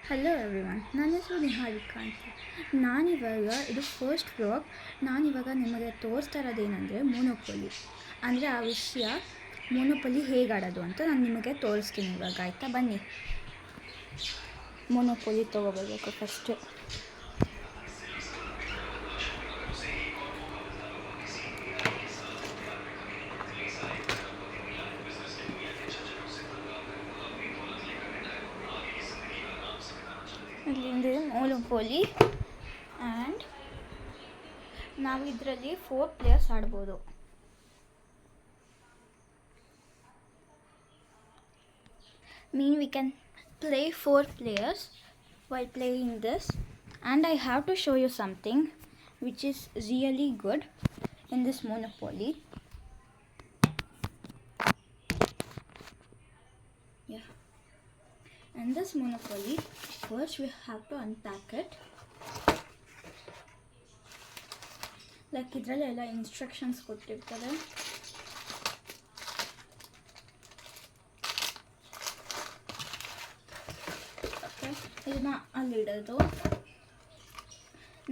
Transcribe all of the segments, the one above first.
Hello everyone, ನನ್ನ ಹೆಸರು ನಿಹಾರಿಕಾ ಅಂತ. ನಾನಿವಾಗ ಇದು ಫಸ್ಟ್ ವ್ಲಾಗ್. ನಾನಿವಾಗ ನಿಮಗೆ ತೋರಿಸ್ತಾ ಇರೋದೇನೆಂದರೆ ಮೋನೋಪೊಲಿ. ಅಂದರೆ ಆ ವಿಷಯ ಮೋನೋಪೊಲಿ ಹೇಗೆ ಆಡೋದು ಅಂತ ನಾನು ನಿಮಗೆ ತೋರಿಸ್ತೀನಿ ಇವಾಗ. ಆಯಿತಾ, ಬನ್ನಿ. ಮೋನೋಪೊಲಿ ತೊಗೊಬರ್ಬೇಕು ಫಸ್ಟು. ಇಲ್ಲಿಂದ ಮೋನೋಪೊಲಿ ಆ್ಯಂಡ್ ನಾವು ಇದರಲ್ಲಿ 4 ಪ್ಲೇಯರ್ಸ್ ಆಡ್ಬೋದು. We can play 4 players while playing this, and I have to show you something which is really good in this Monopoly. In this Monopoly, first we have to unpack it. Like ಇದರಲ್ಲೆಲ್ಲ instructions ಕೊಟ್ಟಿರ್ತಾರೆ. Okay, ಇದನ್ನ ಅಲ್ಲಿಡೋದು.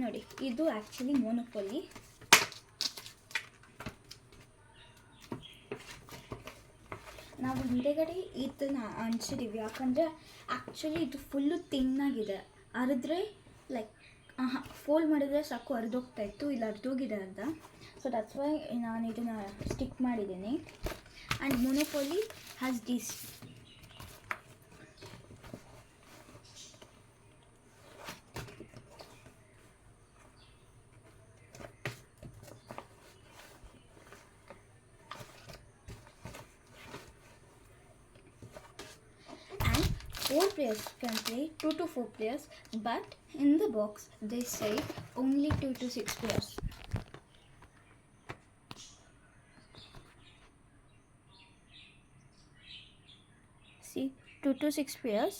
ನೋಡಿ, ಇದು actually ಮೋನೋಪೊಲಿ. ನಾವು ಹಿಂದೆಗಡೆ ಇದನ್ನ ಅಂಟಿಸಿದ್ದೀವಿ, ಯಾಕಂದರೆ actually ಇದು ಫುಲ್ಲು ತಿನ್ನಾಗಿದೆ. ಅರಿದ್ರೆ ಲೈಕ್ ಫೋಲ್ಡ್ ಮಾಡಿದರೆ ಸಾಕು ಅರ್ಧೋಗ್ತಾಯಿತ್ತು, ಇಲ್ಲ ಅರ್ಧೋಗಿದೆ ಅಂತ. ಸೊ ದಟ್ಸ್ ವೈ ನಾನು ಇದನ್ನು ಸ್ಟಿಕ್ ಮಾಡಿದ್ದೀನಿ. And ಮೋನೋಪೊಲಿ has this. And 4 players can play 2 to 4 players, but in the box they say only 2 to 6 players. See, 2 to 6 players.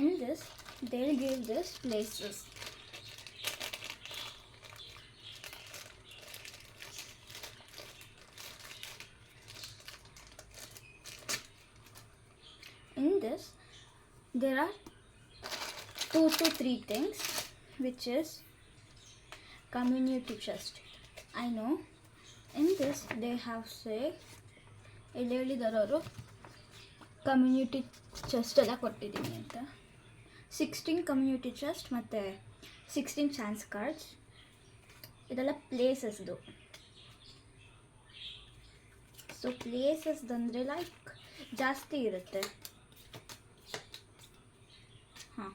In this, they'll give this places. In this, there are 2 to 3 things, which is community chest. I know. In this, they have say, ಇಲ್ಲಿ ಹೇಳಿದಾರವರು community chest ಎಲ್ಲ ಕೊಟ್ಟಿದ್ದೀನಿ ಅಂತ. 16 community chest ಮತ್ತು 16 chance cards. ಇದೆಲ್ಲ ಪ್ಲೇಸಸ್ದು. So ಪ್ಲೇಸಸ್ದಂದರೆ like ಜಾಸ್ತಿ ಇರುತ್ತೆ. ಹಾಂ,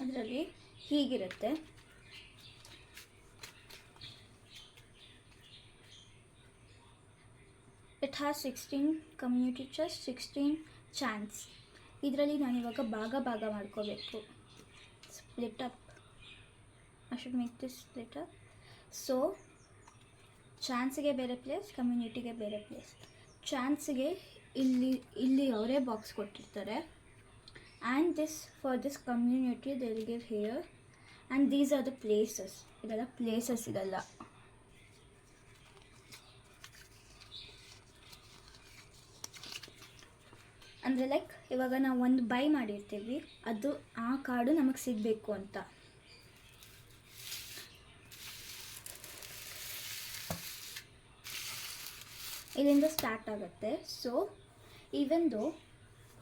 ಅದರಲ್ಲಿ ಹೀಗಿರುತ್ತೆ. It has 16 community chest, 16 chance. ಇದರಲ್ಲಿ ನಾನಿವಾಗ ಭಾಗ ಮಾಡ್ಕೋಬೇಕು. Split up. I should make this split up. So ಚಾನ್ಸ್ಗೆ ಬೇರೆ ಪ್ಲೇಸ್, ಕಮ್ಯುನಿಟಿಗೆ ಬೇರೆ ಪ್ಲೇಸ್. ಚಾನ್ಸ್ಗೆ ಇಲ್ಲಿ ಅವರೇ ಬಾಕ್ಸ್ ಕೊಟ್ಟಿರ್ತಾರೆ. And this for this community they will give here. And these are the places. ಇದೆಲ್ಲ ಪ್ಲೇಸಸ್ ಇದೆಲ್ಲ. ಅಂದರೆ ಲೈಕ್ ಇವಾಗ ನಾವು ಒಂದು ಬೈ ಮಾಡಿರ್ತೀವಿ, ಅದು ಆ ಕಾರ್ಡು ನಮಗೆ ಸಿಗಬೇಕು ಅಂತ. ಇಲ್ಲಿಂದ ಸ್ಟಾರ್ಟ್ ಆಗುತ್ತೆ. ಸೊ ಈವನ್ ದೋ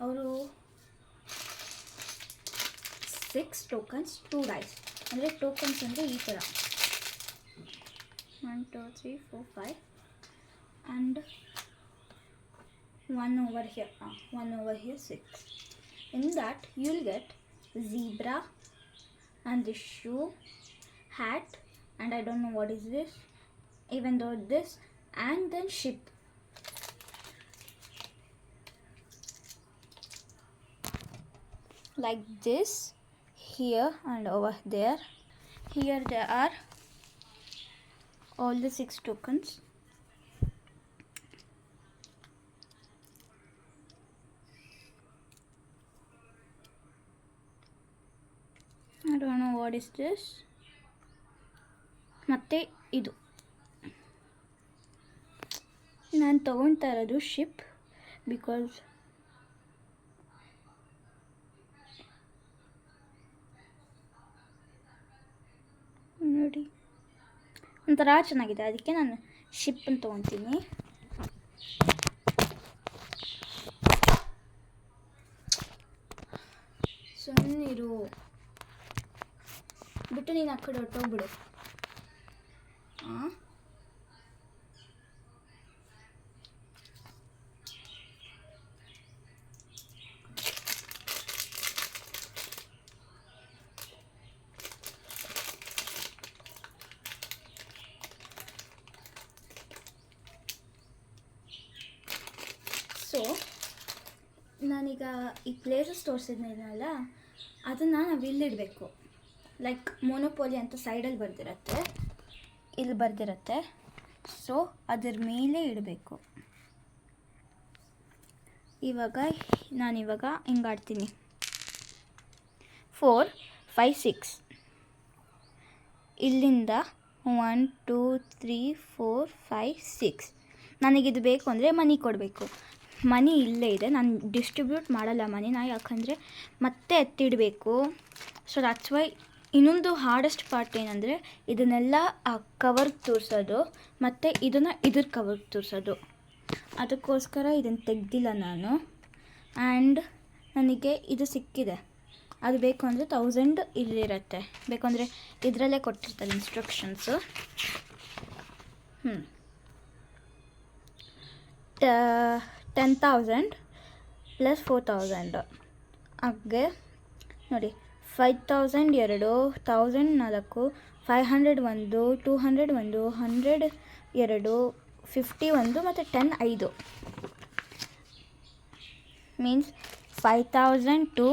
ಅವರು 6 ಟೋಕನ್ಸ್, 2 ಡೈಸ್. ಅಂದರೆ ಟೋಕನ್ಸ್ ಅಂದರೆ ಈ ಥರ 1 2 3 4 5 and 1 over here, 1 over here 6. In that you'll get zebra and this shoe, hat, and I don't know what is this, even though this, and then ship. Like this, here and over there. Here there are all the 6 tokens. What is this. ಮತ್ತು ಇದು ನಾನು ತೊಗೊಳ್ತಾ ಇರೋದು ship, because ನೋಡಿ ಒಂಥರ ಚೆನ್ನಾಗಿದೆ, ಅದಕ್ಕೆ ನಾನು ಶಿಪ್ಪನ್ನು ತೊಗೊತೀನಿ. ಸುಮ್ಮನಿರು ಬಿಟ್ಟು ನೀನು ಆ ಕಡೆ ಹೊಟ್ಟೋಗ್ಬಿಡು. ಹಾಂ, ಸೊ ನಾನೀಗ ಈ ಪ್ಲೇಸಸ್ ತೋರಿಸಿದ್ನಲ್ಲ ಅದನ್ನು ನಾವು ಇಲ್ಲಿಡಬೇಕು. ಲೈಕ್ ಮೊನೋಪೋಲಿ ಅಂತ ಸೈಡಲ್ಲಿ ಬರ್ದಿರತ್ತೆ, ಇಲ್ಲಿ ಬರ್ದಿರತ್ತೆ. ಸೊ ಅದ್ರ ಮೇಲೆ ಇಡಬೇಕು. ನಾನಿವಾಗ ಹಿಂಗೆ ಆಡ್ತೀನಿ. 4 5 6 ಇಲ್ಲಿಂದ 1 2 3 4 5 6. ನನಗಿದು ಬೇಕು ಅಂದರೆ ಮನಿ ಕೊಡಬೇಕು. ಮನಿ ಇಲ್ಲೇ ಇದೆ, ನಾನು ಡಿಸ್ಟ್ರಿಬ್ಯೂಟ್ ಮಾಡಲ್ಲ ಮನಿನ, ಯಾಕಂದರೆ ಮತ್ತೆ ಎತ್ತಿಡಬೇಕು. So that's why. ಇನ್ನೊಂದು ಹಾರ್ಡೆಸ್ಟ್ ಪಾರ್ಟ್ ಏನಂದರೆ ಇದನ್ನೆಲ್ಲ ಆ ಕವರ್ಗೆ ತೋರಿಸೋದು ಮತ್ತು ಇದನ್ನು ಇದ್ರ ಕವರ್ಗೆ ತೋರಿಸೋದು. ಅದಕ್ಕೋಸ್ಕರ ಇದನ್ನು ತೆಗ್ದಿಲ್ಲ ನಾನು. ಆ್ಯಂಡ್ ನನಗೆ ಇದು ಸಿಕ್ಕಿದೆ. ಅದು ಬೇಕು ಅಂದರೆ 1000 ಇಲ್ಲಿರುತ್ತೆ, ಬೇಕಂದರೆ ಇದರಲ್ಲೇ ಕೊಟ್ಟಿರ್ತಾರೆ ಇನ್ಸ್ಟ್ರಕ್ಷನ್ಸು. 10,000 ಪ್ಲಸ್ 4,000 ಹಾಗೆ ನೋಡಿ. 5,000 2, 1,000 4, 500 1, 200 1, 100 2, 50 1 ಮತ್ತು 10 5. Means 5,000 2,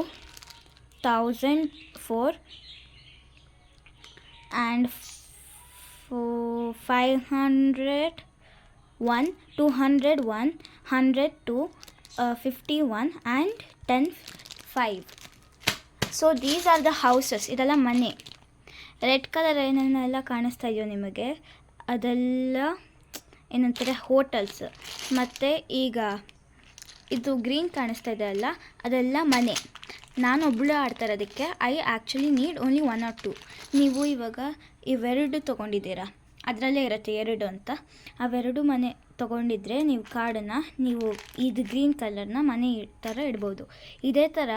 1,000 4 and 500 1, 200 1, 100 2, 51 and 10 5. So these are the houses. ಇದೆಲ್ಲ ಮನೆ. ರೆಡ್ ಕಲರ್ ಏನೇನೆಲ್ಲ ಕಾಣಿಸ್ತಾ ಇದೆಯೋ ನಿಮಗೆ, ಅದೆಲ್ಲ ಏನಂತಾರೆ ಹೋಟೆಲ್ಸ್. ಮತ್ತು ಈಗ ಇದು ಗ್ರೀನ್ ಕಾಣಿಸ್ತಾ ಇದೆ ಅಲ್ಲ, ಅದೆಲ್ಲ ಮನೆ. ನಾನು ಒಬ್ಬಳು ಆಡ್ತಾ ಇರೋದಕ್ಕೆ I actually need only 1 or 2. ನೀವು ಇವಾಗ ಇವೆರಡು ತೊಗೊಂಡಿದ್ದೀರಾ, ಅದರಲ್ಲೇ ಇರುತ್ತೆ 2 ಅಂತ. ಅವೆರಡು ಮನೆ ತೊಗೊಂಡಿದ್ರೆ ನೀವು ಕಾರ್ಡನ್ನು ನೀವು ಇದು ಗ್ರೀನ್ ಕಲರ್ನ ಮನೆ ಥರ ಇಡ್ಬೋದು. ಇದೇ ಥರ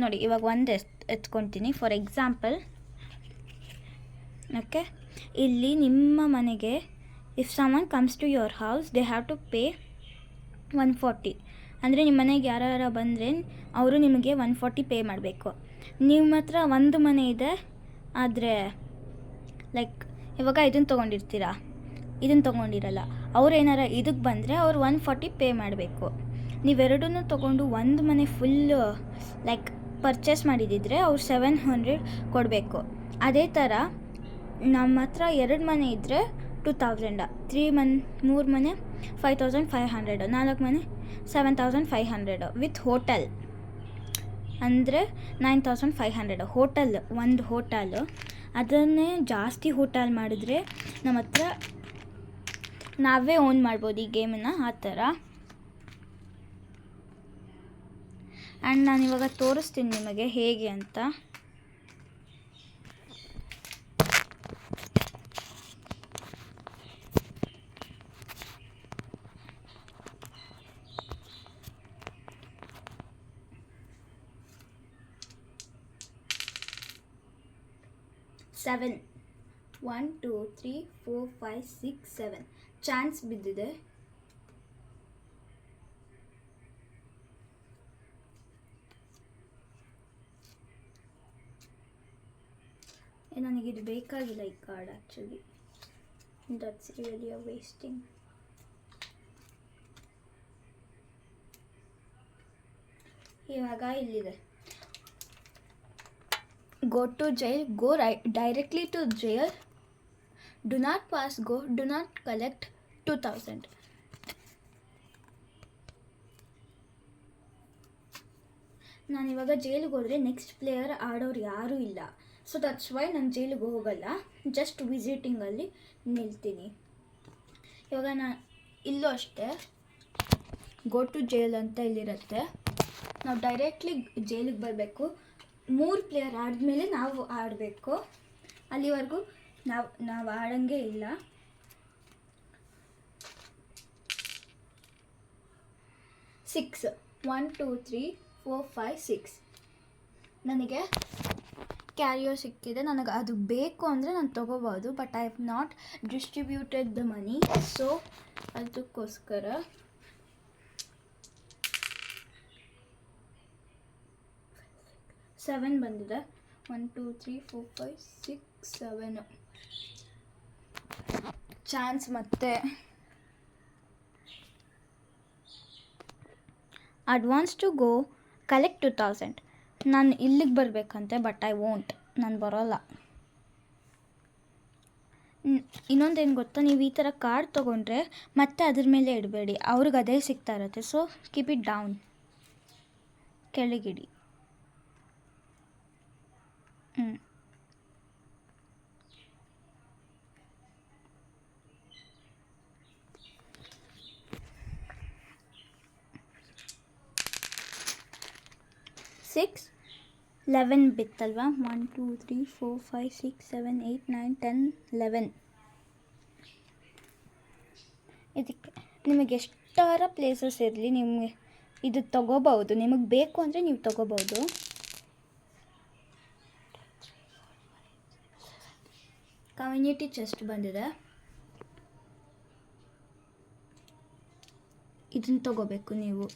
ನೋಡಿ, ಇವಾಗ ಒಂದು ಎತ್ಕೊತೀನಿ ಫಾರ್ ಎಕ್ಸಾಂಪಲ್. ಓಕೆ, ಇಲ್ಲಿ ನಿಮ್ಮ ಮನೆಗೆ if someone comes to your house they have to pay 140. ಅಂದರೆ ನಿಮ್ಮ ಮನೆಗೆ ಯಾರು ಬಂದರೆ ಅವರು ನಿಮಗೆ 140 ಪೇ ಮಾಡಬೇಕು. ನಿಮ್ಮ ಹತ್ರ ಒಂದು ಮನೆ ಇದೆ, ಆದರೆ ಲೈಕ್ ಇವಾಗ ಇದನ್ನು ತೊಗೊಂಡಿರ್ತೀರಾ, ಇದನ್ನು ತೊಗೊಂಡಿರಲ್ಲ, ಅವ್ರು ಏನಾರ ಇದಕ್ಕೆ ಬಂದರೆ ಅವ್ರು 140 ಪೇ ಮಾಡಬೇಕು. ನೀವೆರಡನ್ನೂ ತೊಗೊಂಡು ಒಂದು ಮನೆ ಫುಲ್ಲು ಲೈಕ್ ಪರ್ಚೇಸ್ ಮಾಡಿದ್ದಿದ್ರೆ ಅವ್ರು 700 ಕೊಡಬೇಕು. ಅದೇ ಥರ ನಮ್ಮ ಹತ್ರ 2 ಮನೆ ಇದ್ದರೆ 2,000, 3 ಮನೆ 5,500, 4 ಮನೆ 7,500 ವಿತ್ ಹೋಟೆಲ್ ಅಂದರೆ 9,500. ಹೋಟೆಲ್ ಒಂದು ಹೋಟೆಲು, ಅದನ್ನೇ ಜಾಸ್ತಿ ಹೋಟೆಲ್ ಮಾಡಿದ್ರೆ ನಮ್ಮ ಹತ್ರ ನಾವೇ ಓನ್ ಮಾಡ್ಬೋದು ಈ ಗೇಮನ್ನು, ಆ ಥರ. ಆ್ಯಂಡ್ ನಾನಿವಾಗ ತೋರಿಸ್ತೀನಿ ನಿಮಗೆ ಹೇಗೆ ಅಂತ. ಸೆವೆನ್ 1 2 3 4 5 6 7 ಚಾನ್ಸ್ ಬಿದ್ದಿದೆ. ನನಗಿದು ಬೇಕಾಗಿಲ್ಲ ಈ card actually. That's really a wasting. ಇವಾಗ ಇಲ್ಲಿದೆ, go to jail, go directly to jail, do not pass go, do not collect 2,000. ನಾನಿವಾಗ ಜೈಲಿಗೆ ಹೋದರೆ ನೆಕ್ಸ್ಟ್ ಪ್ಲೇಯರ್ ಆಡೋರು ಯಾರೂ ಇಲ್ಲ. ಸೊ ದಟ್ಸ್ ವೈ ನಾನು ಜೈಲಿಗೆ ಹೋಗಲ್ಲ, ಜಸ್ಟ್ ವಿಸಿಟಿಂಗಲ್ಲಿ ನಿಲ್ತೀನಿ. ಇವಾಗ ನಾನು ಇಲ್ಲೂ ಅಷ್ಟೇ ಗೋ ಟು ಜೈಲ್ ಅಂತ ಇಲ್ಲಿರುತ್ತೆ. ನಾವು ಡೈರೆಕ್ಟ್ಲಿ ಜೈಲಿಗೆ ಬರಬೇಕು. 3 ಪ್ಲೇಯರ್ ಆದಮೇಲೆ ನಾವು ಆಡಬೇಕು. ಅಲ್ಲಿವರೆಗೂ ನಾವು ಆಡಂಗೆ ಇಲ್ಲ. ಸಿಕ್ಸ್ 1 2 3 4 5 6 ನನಗೆ ಕ್ಯಾರಿಯೋ ಸಿಕ್ಕಿದೆ. ನನಗೆ ಅದು ಬೇಕು ಅಂದರೆ ನಾನು ತೊಗೋಬೋದು, but I have not distributed the money. So ಅದಕ್ಕೋಸ್ಕರ 7 ಬಂದಿದೆ. 1 2 3 4 5 6 7 ಚಾನ್ಸ್. ಮತ್ತೆ ಅಡ್ವಾನ್ಸ್ ಟು ಗೋ ಕಲೆಕ್ಟ್ 2000. ನಾನು ಇಲ್ಲಿಗೆ ಬರಬೇಕಂತೆ, ಬಟ್ ಐ ವೋಂಟ್, ನಾನು ಬರೋಲ್ಲ. ಇನ್ನೊಂದೇನು ಗೊತ್ತಾ, ನೀವು ಈ ಥರ ಕಾರ್ಡ್ ತೊಗೊಂಡ್ರೆ ಮತ್ತೆ ಅದ್ರ ಮೇಲೆ ಇಡಬೇಡಿ, ಅವ್ರಿಗೆ ಅದೇ ಸಿಗ್ತಾ ಇರುತ್ತೆ. ಸೊ ಕೀಪ್ ಇಟ್ ಡೌನ್, ಕೆಳಗಿಡಿ. 6 11 ಬಿತ್ತಲ್ವಾ. 1 2 3 4 5 6 7 8 9 10 11. ಇದಕ್ಕೆ ನಿಮಗೆ ಎಷ್ಟಾರ ಪ್ಲೇಸಸ್ ಇರಲಿ, ನಿಮಗೆ ಇದು ತೊಗೋಬೋದು. ನಿಮಗೆ ಬೇಕು ಅಂದರೆ ನೀವು ತೊಗೋಬೋದು. ಕಮ್ಯುನಿಟಿ ಚೆಸ್ಟ್ ಬಂದಿದೆ, ಇದನ್ನು ತೊಗೋಬೇಕು ನೀವು.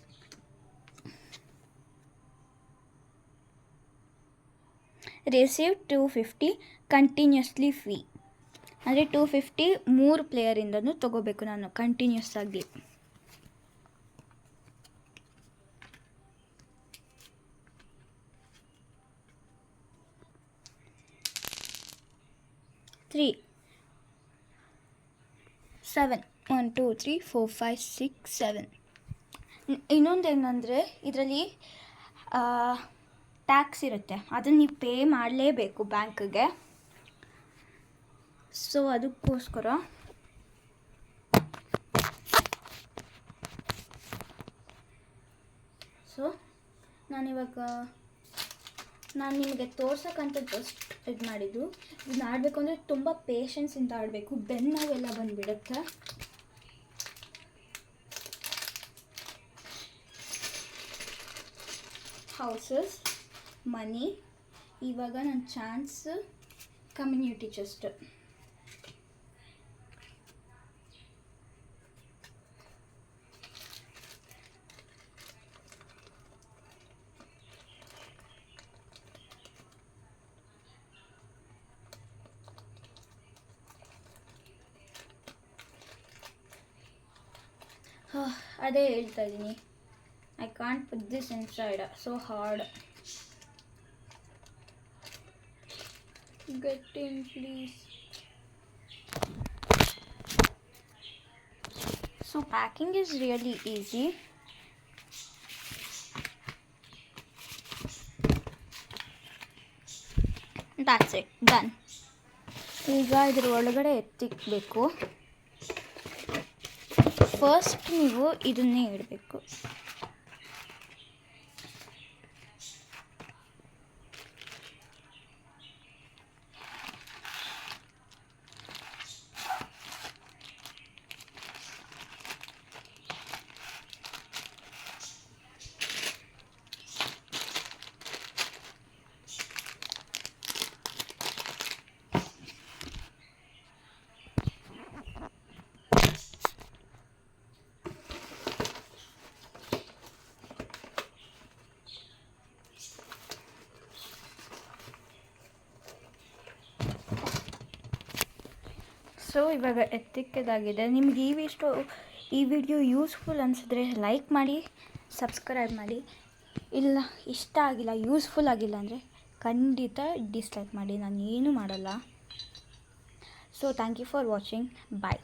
ರಿಸೀವ್ 250 ಕಂಟಿನ್ಯೂಸ್ಲಿ ಫೀ, ಅಂದರೆ 250 3 ಪ್ಲೇಯರಿಂದನೂ ತೊಗೋಬೇಕು ನಾನು ಕಂಟಿನ್ಯೂಸ್ ಆಗಿ. ತ್ರೀ 7 1 2 3 4 5 6 7. ಇನ್ನೊಂದೇನೆಂದರೆ ಇದರಲ್ಲಿ ಟ್ಯಾಕ್ಸ್ ಇರುತ್ತೆ, ಅದನ್ನು ನೀವು ಪೇ ಮಾಡಲೇಬೇಕು ಬ್ಯಾಂಕ್ಗೆ. ಸೊ ಅದಕ್ಕೋಸ್ಕರ ನಾನು ನಿಮಗೆ ತೋರ್ಸೋಕ್ಕಂತ ಜಸ್ಟ್ ಇದು ಮಾಡಿದ್ದು. ಇದನ್ನ ಆಡಬೇಕು ಅಂದರೆ ತುಂಬ ಪೇಷನ್ಸಿಂದ ಆಡಬೇಕು, ಬೆನ್ನೋವೆಲ್ಲ ಬಂದುಬಿಡುತ್ತೆ. ಹೌಸಸ್, ಮನಿ. ಇವಾಗ ನನ್ನ ಚಾನ್ಸ್ ಕಮ್ಯುನಿಟಿ ಚೆಸ್ಟ್. ಅದೇ ಹೇಳ್ತಾ ಇದ್ದೀನಿ, I can't put this inside, so hard. Get in, please. So packing is really easy. That's it, done. ಈಗ ಇದ್ರ ಒಳಗಡೆ ಎತ್ತಿಕ್ಬೇಕು. ಫಸ್ಟ್ ನೀವು ಇದನ್ನೇ ಇಡಬೇಕು. ಸೊ ಇವಾಗ ಎತ್ತಿಕ್ಕೆದಾಗಿದೆ. ನಿಮ್ಗೆ ಈ ವಿಡಿಯೋ ಯೂಸ್ಫುಲ್ ಅನಿಸಿದ್ರೆ ಲೈಕ್ ಮಾಡಿ, ಸಬ್ಸ್ಕ್ರೈಬ್ ಮಾಡಿ. ಇಲ್ಲ ಇಷ್ಟ ಆಗಿಲ್ಲ, ಯೂಸ್ಫುಲ್ ಆಗಿಲ್ಲ ಅಂದರೆ ಖಂಡಿತ ಡಿಸ್ಲೈಕ್ ಮಾಡಿ, ನಾನು ಏನೂ ಮಾಡಲ್ಲ. So thank you for watching. Bye.